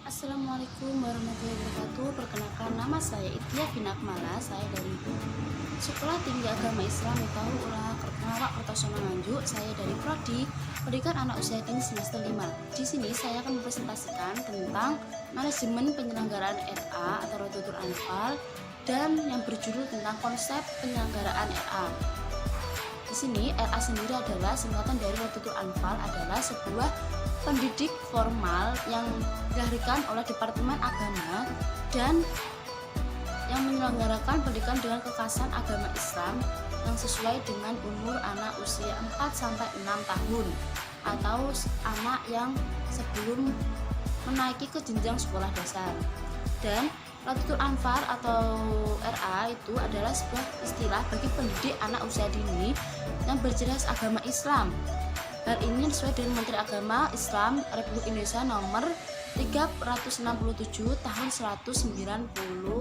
Assalamualaikum warahmatullahi wabarakatuh. Perkenalkan, nama saya Itia Binakmala. Saya dari Sekolah Tinggi Agama Islam Miftahul Ula Kertanawak Kertosono Nganjuk. Saya dari Prodi Pendidikan Anak Usia Dini semester 5. Di sini saya akan mempresentasikan tentang manajemen penyelenggaraan RA atau Rototur Anfal dan yang berjudul tentang konsep penyelenggaraan RA. Di sini RA sendiri adalah singkatan dari Rototur Anfal, adalah sebuah pendidik formal yang dilahirkan oleh Departemen Agama dan yang menyelenggarakan pendidikan dengan kekhasan agama Islam yang sesuai dengan umur anak usia 4-6 tahun atau anak yang sebelum menaiki ke jenjang sekolah dasar. Dan Rototur Anfal atau RA itu adalah sebuah istilah bagi pendidik anak usia dini yang berjenis agama Islam. Hal ini sesuai dengan Menteri Agama Islam Republik Indonesia nomor 367 tahun 1999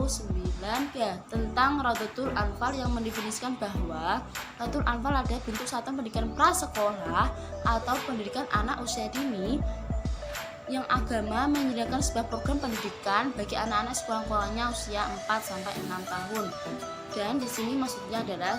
ya, tentang Rototur Anfal yang mendefinisikan bahwa Rototur Anfal adalah bentuk satuan pendidikan prasekolah atau pendidikan anak usia dini yang agama menyediakan sebuah program pendidikan bagi anak-anak sekurang-kurangnya usia 4-6 tahun. Dan di sini maksudnya adalah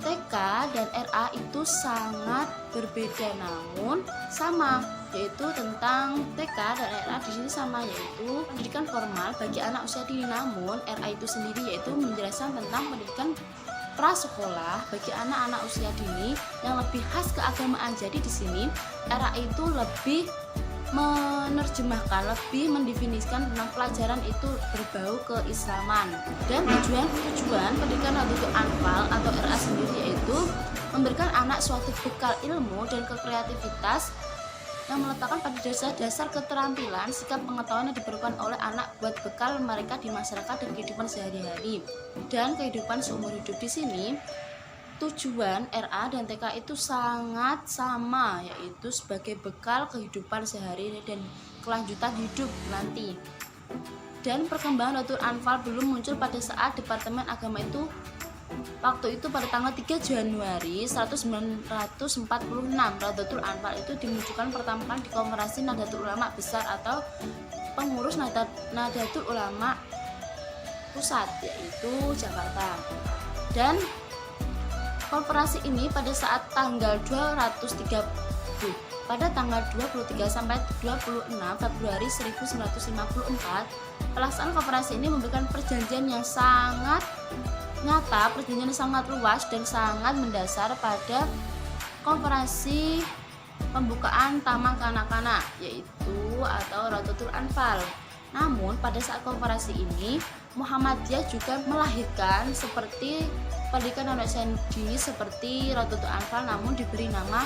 TK dan RA itu sangat berbeda namun sama, yaitu tentang TK dan RA di sini sama, yaitu pendidikan formal bagi anak usia dini. Namun RA itu sendiri yaitu menjelaskan tentang pendidikan prasekolah bagi anak-anak usia dini yang lebih khas keagamaan. Jadi di sini RA itu lebih menerjemahkan, lebih mendefinisikan tentang pelajaran itu berbau keislaman. Dan tujuan pendidikan Rototur Anfal atau RA sendiri yaitu memberikan anak suatu bekal ilmu dan kekreativitas yang meletakkan pada dasar keterampilan, sikap pengetahuan yang diperlukan oleh anak buat bekal mereka di masyarakat dan kehidupan sehari-hari dan kehidupan seumur hidup. Di sini tujuan RA dan TK itu sangat sama, yaitu sebagai bekal kehidupan sehari-hari dan kelanjutan hidup nanti. Dan perkembangan Rototur Anfal belum muncul pada saat Departemen Agama itu waktu itu pada tanggal 3 Januari 1946. Rototur Anfal itu dimunculkan pertama kali di Konferensi Nahdlatul Ulama Besar atau pengurus Nahdlatul Ulama Pusat, yaitu Jakarta. Dan konferensi ini pada saat tanggal 23 sampai 26 Februari 1954, pelaksanaan konferensi ini memberikan perjanjian yang sangat nyata, perjanjian yang sangat luas dan sangat mendasar pada konferensi pembukaan Taman Kanak-kanak yaitu atau Rototur Anfal. Namun pada saat konferensi ini Muhammadiyah juga melahirkan seperti pendidikan anak usia dini seperti Rototur Anfal, namun diberi nama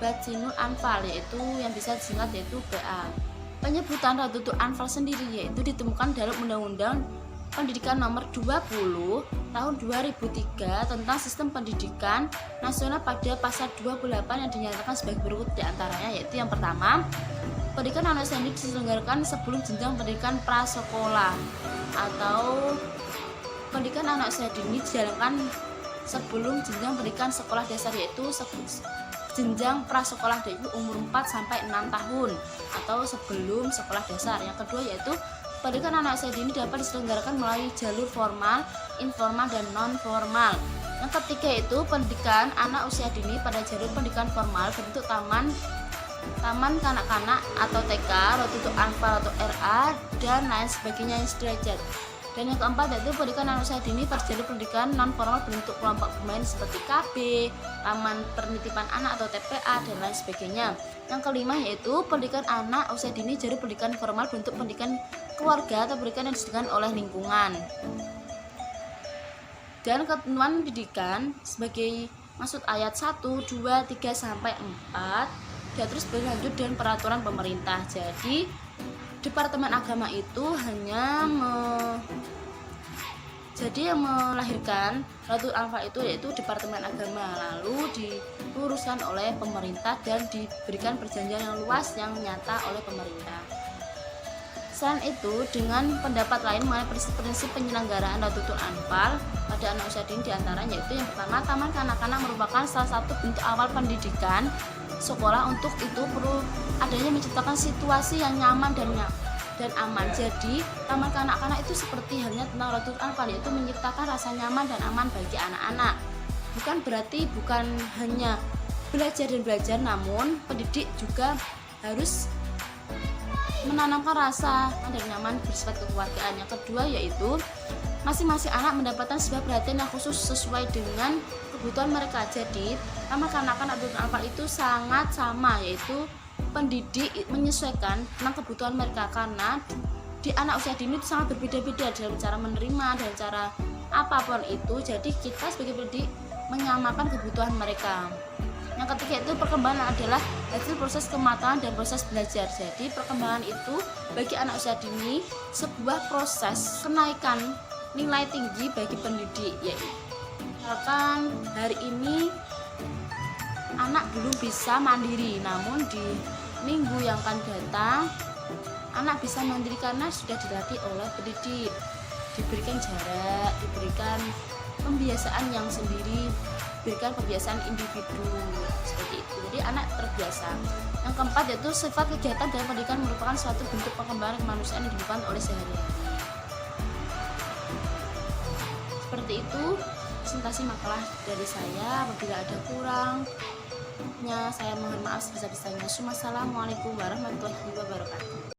Batinul Anfal, yaitu yang bisa disingkat yaitu BA. Penyebutan Rototur Anfal sendiri yaitu ditemukan dalam Undang-Undang Pendidikan Nomor 20 Tahun 2003 tentang Sistem Pendidikan Nasional pada pasal 28 yang dinyatakan sebagai berikut diantaranya, yaitu yang pertama, pendidikan anak usia dini diselenggarakan sebelum jenjang pendidikan prasekolah atau pendidikan anak usia dini dijalankan sebelum jenjang pendidikan sekolah dasar, yaitu jenjang prasekolah yaitu umur 4-6 tahun atau sebelum sekolah dasar. Yang kedua yaitu pendidikan anak usia dini dapat diselenggarakan melalui jalur formal, informal, dan non formal. Yang ketiga yaitu pendidikan anak usia dini pada jalur pendidikan formal bentuk taman kanak-kanak atau TK, Rototur Anfal atau RA, dan lain sebagainya yang sederajat. Dan yang keempat yaitu pendidikan anak usia dini pada jalur pendidikan non formal bentuk kelompok bermain seperti KB, Taman Penitipan Anak atau TPA, dan lain sebagainya. Yang kelima yaitu pendidikan anak usia dini jalur pendidikan formal bentuk pendidikan keluarga atau pendidikan yang disediakan oleh lingkungan. Dan ketentuan pendidikan sebagai maksud ayat 1, 2, 3 sampai 4 dan terus berlanjut dengan peraturan pemerintah. Jadi Departemen Agama itu hanya yang melahirkan Rototur Anfal itu yaitu Departemen Agama, lalu diluruskan oleh pemerintah dan diberikan perjanjian yang luas yang nyata oleh pemerintah. Selain itu, dengan pendapat lain mengenai prinsip penyelenggaraan Rototur Anfal pada anak usia dini diantaranya yaitu yang pertama, Taman Kanak-kanak merupakan salah satu bentuk awal pendidikan sekolah. Untuk itu perlu adanya menciptakan situasi yang nyaman dan dan aman. Jadi taman kanak-kanak itu seperti halnya tentang Radul Anfal, yaitu menciptakan rasa nyaman dan aman bagi anak-anak. Bukan berarti bukan hanya belajar dan belajar, namun pendidik juga harus menanamkan rasa dan nyaman bersifat kekeluargaan. Yang kedua yaitu masing-masing anak mendapatkan sebuah perhatian yang khusus sesuai dengan kebutuhan mereka. Jadi taman kanak-kanak Radul Anfal itu sangat sama, yaitu pendidik menyesuaikan tentang kebutuhan mereka, karena di anak usia dini itu sangat berbeda-beda dalam cara menerima dan cara apapun itu. Jadi kita sebagai pendidik menyamakan kebutuhan mereka. Yang ketiga itu perkembangan adalah hasil proses kematangan dan proses belajar. Jadi perkembangan itu bagi anak usia dini sebuah proses kenaikan nilai tinggi bagi pendidik, yaitu misalkan hari ini anak belum bisa mandiri, namun di minggu yang akan datang anak bisa mandiri karena sudah dilatih oleh pendidik, diberikan jarak, diberikan pembiasaan yang sendiri, diberikan pembiasaan individu seperti itu. Jadi anak terbiasa. Yang keempat yaitu sifat kegiatan dalam pendidikan merupakan suatu bentuk pengembangan kemanusiaan yang dilakukan oleh sehari-hari. Seperti itu presentasi makalah dari saya. Apabila ada kurangnya saya mohon maaf sebesar-besarnya. Assalamualaikum warahmatullahi wabarakatuh.